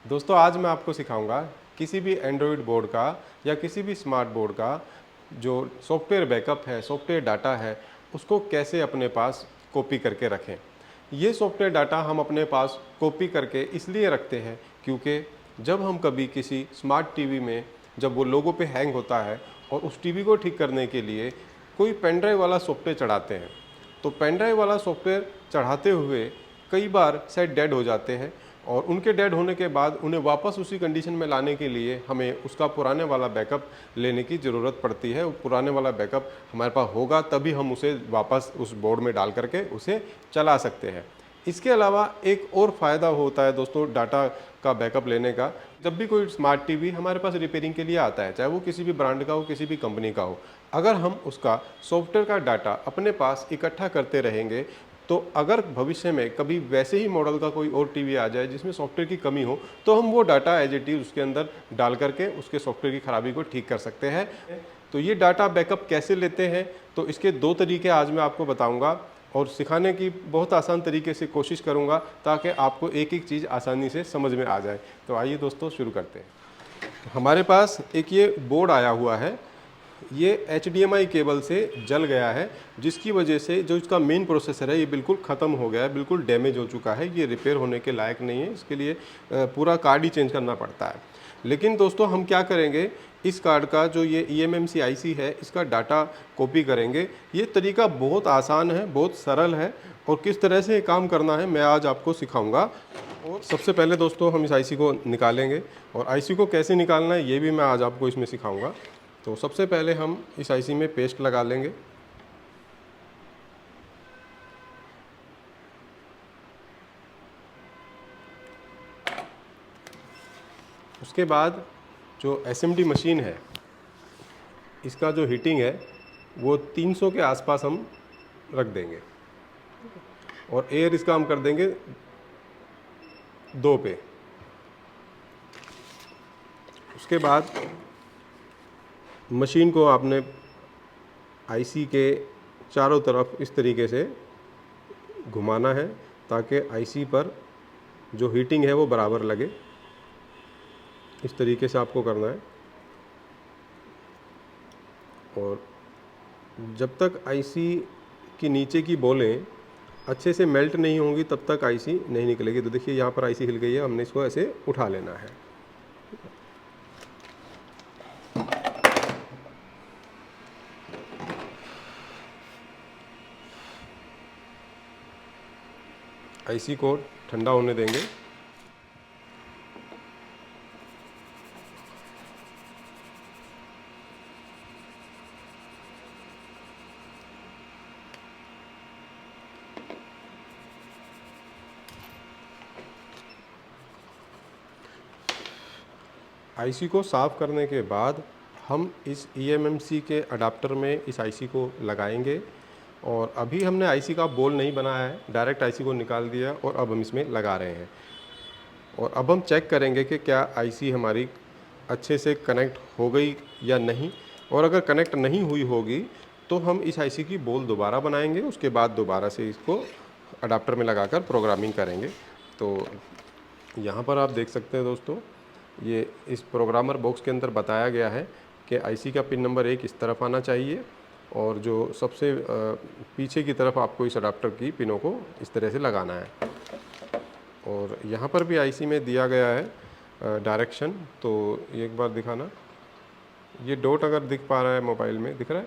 दोस्तों आज मैं आपको सिखाऊंगा किसी भी एंड्रॉयड बोर्ड का या किसी भी स्मार्ट बोर्ड का जो सॉफ्टवेयर बैकअप है, सॉफ्टवेयर डाटा है, उसको कैसे अपने पास कॉपी करके रखें। ये सॉफ्टवेयर डाटा हम अपने पास कॉपी करके इसलिए रखते हैं क्योंकि जब हम कभी किसी स्मार्ट टीवी में जब वो लोगो पे हैंग होता है और उस टीवी को ठीक करने के लिए कोई पेन ड्राइव वाला सॉफ्टवेयर चढ़ाते हैं, तो पेन ड्राइव वाला सॉफ्टवेयर चढ़ाते हुए कई बार सेट डेड हो जाते हैं और उनके डेड होने के बाद उन्हें वापस उसी कंडीशन में लाने के लिए हमें उसका पुराने वाला बैकअप लेने की ज़रूरत पड़ती है। पुराने वाला बैकअप हमारे पास होगा तभी हम उसे वापस उस बोर्ड में डाल करके उसे चला सकते हैं। इसके अलावा एक और फ़ायदा होता है दोस्तों डाटा का बैकअप लेने का। जब भी कोई स्मार्ट टीवी हमारे पास रिपेयरिंग के लिए आता है, चाहे वो किसी भी ब्रांड का हो, किसी भी कंपनी का हो, अगर हम उसका सॉफ्टवेयर का डाटा अपने पास इकट्ठा करते रहेंगे तो अगर भविष्य में कभी वैसे ही मॉडल का कोई और टीवी आ जाए जिसमें सॉफ्टवेयर की कमी हो, तो हम वो डाटा एज इट इज़ उसके अंदर डाल करके उसके सॉफ्टवेयर की खराबी को ठीक कर सकते हैं। तो ये डाटा बैकअप कैसे लेते हैं, तो इसके दो तरीके आज मैं आपको बताऊंगा और सिखाने की बहुत आसान तरीके से कोशिश करूंगा ताकि आपको एक एक चीज़ आसानी से समझ में आ जाए। तो आइए दोस्तों शुरू करते हैं। हमारे पास एक ये बोर्ड आया हुआ है, ये HDMI केबल से जल गया है जिसकी वजह से जो इसका मेन प्रोसेसर है ये बिल्कुल ख़त्म हो गया है, बिल्कुल डैमेज हो चुका है, ये रिपेयर होने के लायक नहीं है। इसके लिए पूरा कार्ड ही चेंज करना पड़ता है। लेकिन दोस्तों हम क्या करेंगे, इस कार्ड का जो ये eMMC IC है इसका डाटा कॉपी करेंगे। ये तरीका बहुत आसान है, बहुत सरल है और किस तरह से काम करना है मैं आज आपको सिखाऊंगा। और सबसे पहले दोस्तों हम इस IC को निकालेंगे और IC को कैसे निकालना है ये भी मैं आज आपको इसमें सिखाऊंगा। तो सबसे पहले हम इस IC में पेस्ट लगा लेंगे। उसके बाद जो SMD मशीन है इसका जो हीटिंग है वो 300 के आसपास हम रख देंगे और एयर इसका हम कर देंगे 2 पे। उसके बाद मशीन को आपने IC के चारों तरफ इस तरीके से घुमाना है ताकि IC पर जो हीटिंग है वो बराबर लगे। इस तरीके से आपको करना है और जब तक IC की नीचे की बॉलें अच्छे से मेल्ट नहीं होंगी तब तक IC नहीं निकलेगी। तो देखिए यहाँ पर IC हिल गई है, हमने इसको ऐसे उठा लेना है। IC को ठंडा होने देंगे। IC को साफ़ करने के बाद हम इस eMMC के अडाप्टर में इस IC को लगाएंगे और अभी हमने IC का बोल नहीं बनाया है, डायरेक्ट IC को निकाल दिया और अब हम इसमें लगा रहे हैं। और अब हम चेक करेंगे कि क्या IC हमारी अच्छे से कनेक्ट हो गई या नहीं, और अगर कनेक्ट नहीं हुई होगी तो हम इस IC की बोल दोबारा बनाएंगे। उसके बाद दोबारा से इसको अडाप्टर में लगाकर प्रोग्रामिंग करेंगे। तो यहाँ पर आप देख सकते हैं दोस्तों, ये इस प्रोग्रामर बॉक्स के अंदर बताया गया है कि IC का पिन नंबर 1 इस तरफ आना चाहिए और जो सबसे पीछे की तरफ आपको इस अडाप्टर की पिनों को इस तरह से लगाना है। और यहाँ पर भी IC में दिया गया है डायरेक्शन, तो एक बार दिखाना। ये डॉट अगर दिख पा रहा है मोबाइल में, दिख रहा है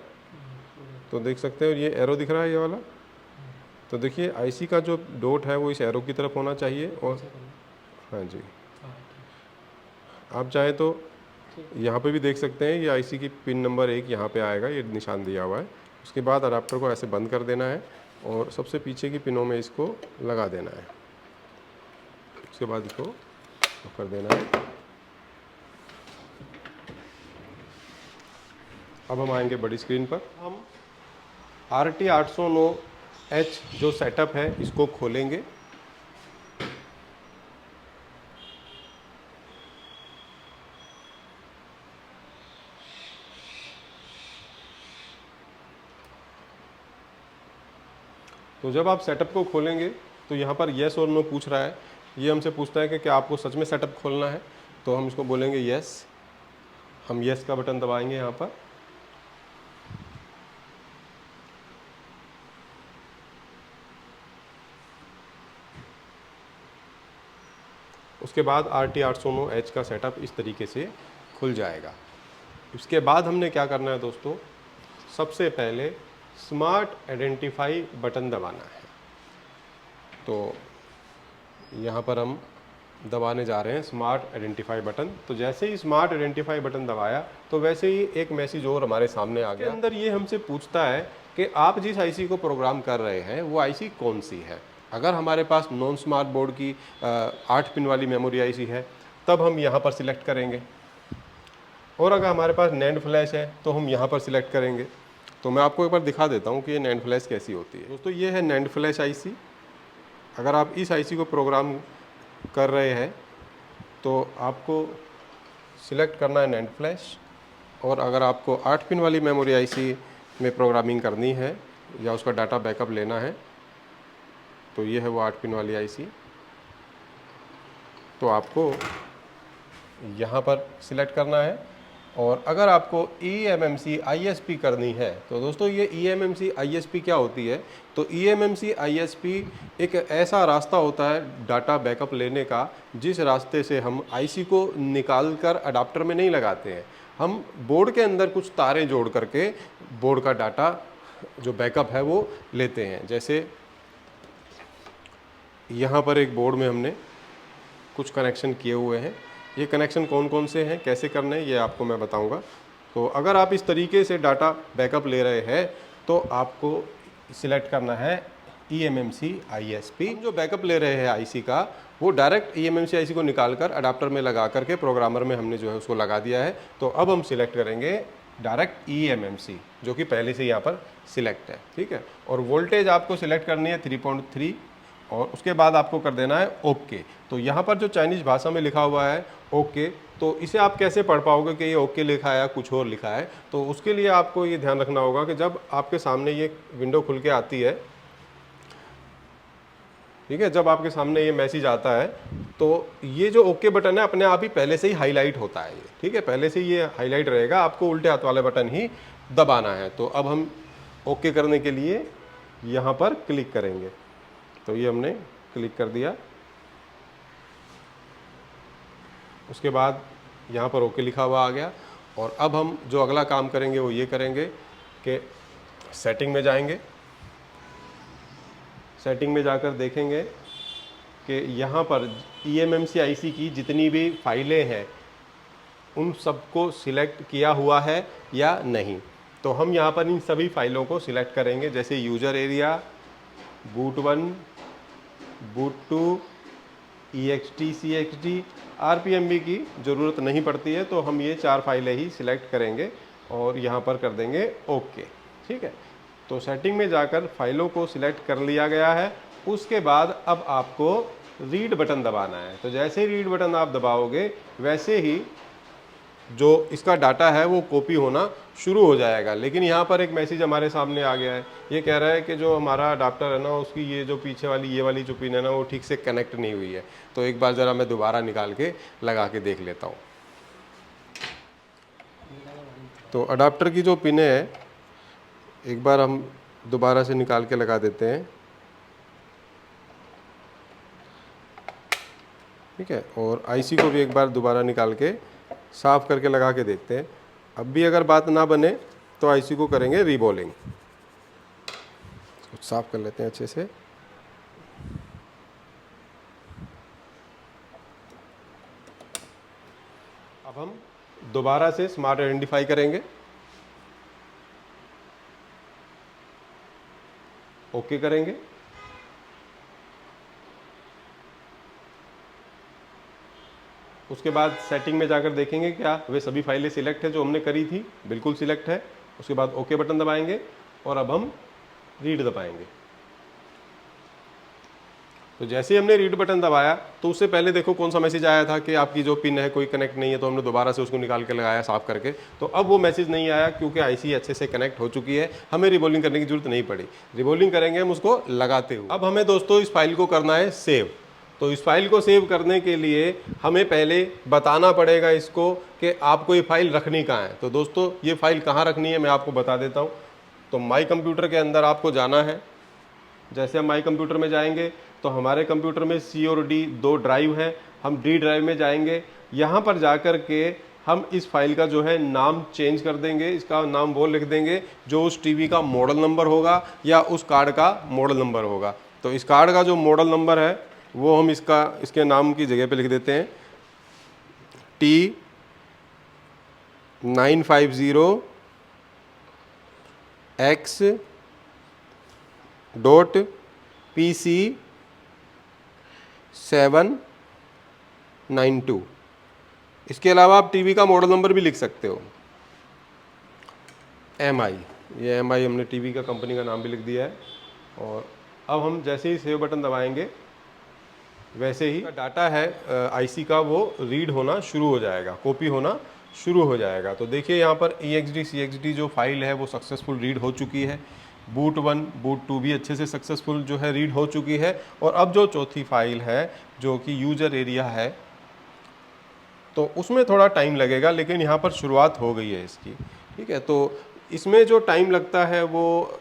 तो देख सकते हैं। और ये एरो दिख रहा है ये वाला, तो देखिए IC का जो डॉट है वो इस एरो की तरफ होना चाहिए। और हाँ जी, आप चाहें तो यहाँ पे भी देख सकते हैं, ये IC की पिन नंबर 1 यहाँ पे आएगा, ये निशान दिया हुआ है। उसके बाद अडाप्टर को ऐसे बंद कर देना है और सबसे पीछे की पिनों में इसको लगा देना है। उसके बाद इसको कर देना है। अब हम आएंगे बड़ी स्क्रीन पर। हम RT 809H जो सेटअप है इसको खोलेंगे। तो जब आप सेटअप को खोलेंगे तो यहाँ पर येस और नो पूछ रहा है ये हमसे पूछता है कि क्या आपको सच में सेटअप खोलना है, तो हम इसको बोलेंगे यस। हम यस का बटन दबाएंगे यहाँ पर। उसके बाद RT809H का सेटअप इस तरीके से खुल जाएगा। इसके बाद हमने क्या करना है दोस्तों, सबसे पहले स्मार्ट आइडेंटिफाई बटन दबाना है। तो यहाँ पर हम दबाने जा रहे हैं स्मार्ट आइडेंटिफाई बटन। तो जैसे ही स्मार्ट आइडेंटिफाई बटन दबाया तो वैसे ही एक मैसेज और हमारे सामने आ गया। अंदर ये हमसे पूछता है कि आप जिस आईसी को प्रोग्राम कर रहे हैं वो आईसी कौन सी है। अगर हमारे पास नॉन स्मार्ट बोर्ड की 8 पिन वाली मेमोरी आईसी है तब हम यहाँ पर सिलेक्ट करेंगे, और अगर हमारे पास नैंड फ्लैश है तो हम यहाँ पर सिलेक्ट करेंगे। तो मैं आपको एक बार दिखा देता हूँ कि ये नैंड फ्लैश कैसी होती है। दोस्तों ये है नैंड फ्लैश आईसी। अगर आप इस आईसी को प्रोग्राम कर रहे हैं तो आपको सिलेक्ट करना है नैंड फ्लैश। और अगर आपको 8 पिन वाली मेमोरी आईसी में प्रोग्रामिंग करनी है या उसका डाटा बैकअप लेना है तो ये है वो 8 पिन वाली आईसी। तो आपको यहाँ पर सिलेक्ट करना है। और अगर आपको eMMC ISP करनी है तो दोस्तों ये eMMC ISP क्या होती है, तो eMMC ISP एक ऐसा रास्ता होता है डाटा बैकअप लेने का जिस रास्ते से हम आईसी को निकाल कर अडाप्टर में नहीं लगाते हैं। हम बोर्ड के अंदर कुछ तारें जोड़ करके बोर्ड का डाटा जो बैकअप है वो लेते हैं। जैसे यहाँ पर एक बोर्ड में हमने कुछ कनेक्शन किए हुए हैं। ये कनेक्शन कौन कौन से हैं, कैसे करने हैं, ये आपको मैं बताऊंगा। तो अगर आप इस तरीके से डाटा बैकअप ले रहे हैं तो आपको सिलेक्ट करना है eMMC ISP। जो बैकअप ले रहे हैं आईसी का वो डायरेक्ट eMMC आईसी को निकाल कर अडाप्टर में लगा करके प्रोग्रामर में हमने जो है उसको लगा दिया है। तो अब हम सिलेक्ट करेंगे डायरेक्ट eMMC जो कि पहले से यहाँ पर सिलेक्ट है, ठीक है। और वोल्टेज आपको सिलेक्ट करनी है 3.3 और उसके बाद आपको कर देना है ओके। तो यहाँ पर जो चाइनीज़ भाषा में लिखा हुआ है ओके, तो इसे आप कैसे पढ़ पाओगे कि ये ओके लिखा है या कुछ और लिखा है। तो उसके लिए आपको ये ध्यान रखना होगा कि जब आपके सामने ये विंडो खुल के आती है, ठीक है, जब आपके सामने ये मैसेज आता है तो ये जो ओके बटन है अपने आप ही पहले से ही हाईलाइट होता है ये, ठीक है, पहले से ये हाईलाइट रहेगा। आपको उल्टे हाथ वाले बटन ही दबाना है। तो अब हम ओके करने के लिए यहाँ पर क्लिक करेंगे। तो ये हमने क्लिक कर दिया। उसके बाद यहाँ पर ओके लिखा हुआ आ गया। और अब हम जो अगला काम करेंगे वो ये करेंगे कि सेटिंग में जाएंगे। सेटिंग में जाकर देखेंगे कि यहाँ पर eMMC आईसी की जितनी भी फाइलें हैं उन सबको सिलेक्ट किया हुआ है या नहीं। तो हम यहाँ पर इन सभी फाइलों को सिलेक्ट करेंगे, जैसे user area, boot1, boot2, ext/cxt, rpmb की ज़रूरत नहीं पड़ती है। तो हम ये 4 फाइलें ही सिलेक्ट करेंगे और यहाँ पर कर देंगे ओके, ठीक है। तो सेटिंग में जाकर फाइलों को सिलेक्ट कर लिया गया है। उसके बाद अब आपको रीड बटन दबाना है। तो जैसे ही रीड बटन आप दबाओगे वैसे ही जो इसका डाटा है वो कॉपी होना शुरू हो जाएगा। लेकिन यहाँ पर एक मैसेज हमारे सामने आ गया है, ये कह रहा है कि जो हमारा अडाप्टर है ना उसकी ये जो पीछे वाली ये वाली जो पिन है ना वो ठीक से कनेक्ट नहीं हुई है। तो एक बार ज़रा मैं दोबारा निकाल के लगा के देख लेता हूँ। तो अडाप्टर की जो पिन है एक बार हम दोबारा से निकाल के लगा देते हैं, ठीक है। और आईसी को भी एक बार दोबारा निकाल के साफ करके लगा के देखते हैं। अब भी अगर बात ना बने तो आईसी को करेंगे रीबॉलिंग। साफ कर लेते हैं अच्छे से। अब हम दोबारा से स्मार्ट आइडेंटिफाई करेंगे, ओके करेंगे। उसके बाद सेटिंग में जाकर देखेंगे क्या वे सभी फाइलें सिलेक्ट है जो हमने करी थी, बिल्कुल सिलेक्ट है। उसके बाद ओके बटन दबाएंगे और अब हम रीड दबाएंगे। तो जैसे ही हमने रीड बटन दबाया तो उससे पहले देखो कौन सा मैसेज आया था कि आपकी जो पिन है कोई कनेक्ट नहीं है। तो हमने दोबारा से उसको निकाल के लगाया साफ करके। तो अब वो मैसेज नहीं आया क्योंकि आईसी अच्छे से कनेक्ट हो चुकी है, हमें रिबॉलिंग करने की जरूरत नहीं पड़ी। रिबॉलिंग करेंगे हम उसको लगाते हुए। अब हमें दोस्तों इस फाइल को करना है सेव। तो इस फाइल को सेव करने के लिए हमें पहले बताना पड़ेगा इसको कि आपको ये फाइल रखनी कहाँ है। तो दोस्तों ये फाइल कहाँ रखनी है मैं आपको बता देता हूँ। तो माई कंप्यूटर के अंदर आपको जाना है। जैसे हम माई कंप्यूटर में जाएंगे तो हमारे कंप्यूटर में C और D दो ड्राइव हैं। हम D ड्राइव में जाएंगे, यहाँ पर जाकर के हम इस फाइल का जो है नाम चेंज कर देंगे। इसका नाम वो लिख देंगे जो उस टीवी का मॉडल नंबर होगा या उस कार्ड का मॉडल नंबर होगा। तो इस कार्ड का जो मॉडल नंबर है वो हम इसके नाम की जगह पे लिख देते हैं T950X.PC792। इसके अलावा आप टीवी का मॉडल नंबर भी लिख सकते हो। MI, ये MI हमने टीवी का कंपनी का नाम भी लिख दिया है। और अब हम जैसे ही सेव बटन दबाएंगे वैसे ही डाटा है आईसी का वो रीड होना शुरू हो जाएगा, कॉपी होना शुरू हो जाएगा। तो देखिए यहाँ पर EXD CXD जो फाइल है वो सक्सेसफुल रीड हो चुकी है। बूट 1 बूट 2 भी अच्छे से सक्सेसफुल जो है रीड हो चुकी है। और अब जो चौथी फाइल है जो कि यूजर एरिया है तो उसमें थोड़ा टाइम लगेगा, लेकिन यहाँ पर शुरुआत हो गई है इसकी। ठीक है, तो इसमें जो टाइम लगता है वो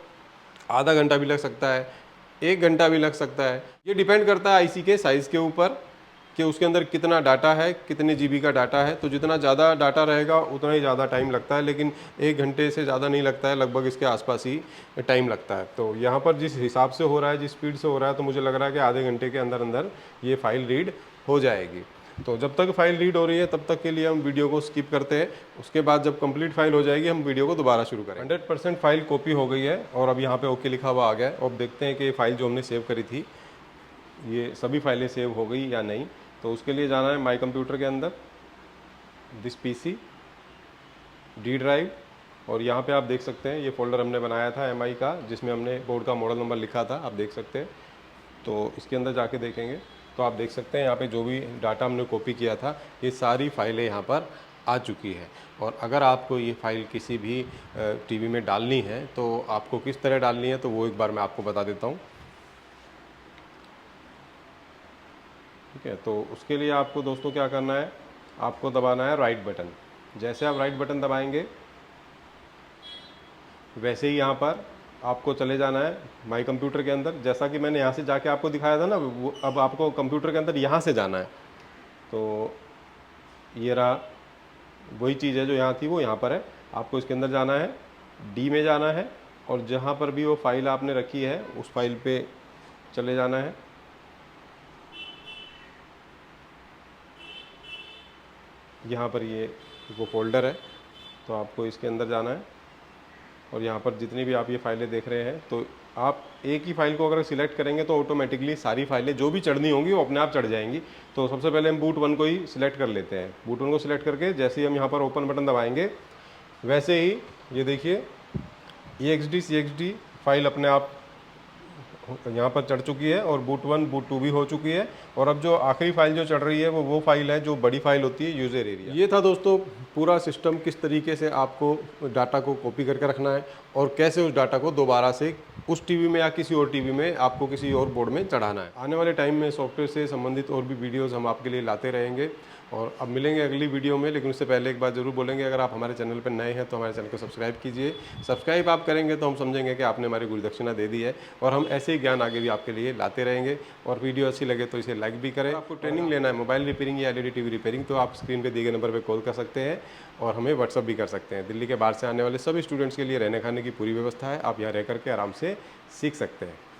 आधा घंटा भी लग सकता है, 1 घंटा भी लग सकता है। ये डिपेंड करता है आईसी के साइज़ के ऊपर कि उसके अंदर कितना डाटा है, कितने जीबी का डाटा है। तो जितना ज़्यादा डाटा रहेगा उतना ही ज़्यादा टाइम लगता है, लेकिन 1 घंटे से ज़्यादा नहीं लगता है, लगभग इसके आसपास ही टाइम लगता है। तो यहाँ पर जिस हिसाब से हो रहा है, जिस स्पीड से हो रहा है, तो मुझे लग रहा है कि आधे घंटे के अंदर अंदर ये फाइल रीड हो जाएगी। तो जब तक फाइल रीड हो रही है तब तक के लिए हम वीडियो को स्किप करते हैं। उसके बाद जब कंप्लीट फाइल हो जाएगी हम वीडियो को दोबारा शुरू करें। 100% फाइल कॉपी हो गई है और अब यहाँ पे ओके लिखा हुआ आ गया है। अब देखते हैं कि ये फाइल जो हमने सेव करी थी ये सभी फाइलें सेव हो गई या नहीं। तो उसके लिए जाना है माई कंप्यूटर के अंदर, दिस PC, D ड्राइव, और यहाँ पे आप देख सकते हैं ये फोल्डर हमने बनाया था MI का जिसमें हमने बोर्ड का मॉडल नंबर लिखा था, आप देख सकते हैं। तो इसके अंदर जाके देखेंगे तो आप देख सकते हैं यहाँ पे जो भी डाटा हमने कॉपी किया था ये सारी फाइलें यहाँ पर आ चुकी है। और अगर आपको ये फाइल किसी भी टीवी में डालनी है तो आपको किस तरह डालनी है तो वो एक बार मैं आपको बता देता हूँ। ठीक है, तो उसके लिए आपको दोस्तों क्या करना है, आपको दबाना है राइट बटन। जैसे आप राइट बटन दबाएंगे वैसे ही यहाँ पर आपको चले जाना है माई कंप्यूटर के अंदर। जैसा कि मैंने यहाँ से जाके आपको दिखाया था ना, वो अब आपको कंप्यूटर के अंदर यहाँ से जाना है। तो ये रहा वही चीज़ है जो यहाँ थी वो यहाँ पर है। आपको इसके अंदर जाना है, D में जाना है और जहाँ पर भी वो फाइल आपने रखी है उस फाइल पे चले जाना है। यहाँ पर ये वो फोल्डर है तो आपको इसके अंदर जाना है और यहाँ पर जितनी भी आप ये फाइलें देख रहे हैं तो आप एक ही फाइल को अगर सिलेक्ट करेंगे तो ऑटोमेटिकली सारी फाइलें जो भी चढ़नी होंगी वो अपने आप चढ़ जाएंगी। तो सबसे पहले हम बूट 1 को ही सिलेक्ट कर लेते हैं। बूट 1 को सिलेक्ट करके जैसे ही हम यहाँ पर ओपन बटन दबाएंगे वैसे ही ये देखिए EXD CXD फाइल अपने आप यहाँ पर चढ़ चुकी है और बूट 1 बूट 2 भी हो चुकी है। और अब जो आखिरी फाइल जो चढ़ रही है वो फाइल है जो बड़ी फाइल होती है, यूज़र एरिया। ये था दोस्तों पूरा सिस्टम, किस तरीके से आपको डाटा को कॉपी करके रखना है और कैसे उस डाटा को दोबारा से उस टीवी में या किसी और टीवी में आपको किसी और बोर्ड में चढ़ाना है। आने वाले टाइम में सॉफ्टवेयर से संबंधित और भी वीडियोज़ हम आपके लिए लाते रहेंगे। और अब मिलेंगे अगली वीडियो में, लेकिन उससे पहले एक बात ज़रूर बोलेंगे, अगर आप हमारे चैनल पर नए हैं तो हमारे चैनल को सब्सक्राइब कीजिए। सब्सक्राइब आप करेंगे तो हम समझेंगे कि आपने हमारी गुरु दक्षिणा दे दी है और हम ऐसे ही ज्ञान आगे भी आपके लिए लाते रहेंगे। और वीडियो अच्छी लगे तो इसे लाइक भी करें। आपको ट्रेनिंग लेना है मोबाइल रिपेयरिंग या LED TV रिपेयरिंग तो आप स्क्रीन पर दिए गए नंबर पर कॉल कर सकते हैं और हमें व्हाट्सअप भी कर सकते हैं। दिल्ली के बाहर से आने वाले सभी स्टूडेंट्स के लिए रहने खाने की पूरी व्यवस्था है, आप यहाँ रह करके आराम से सीख सकते हैं।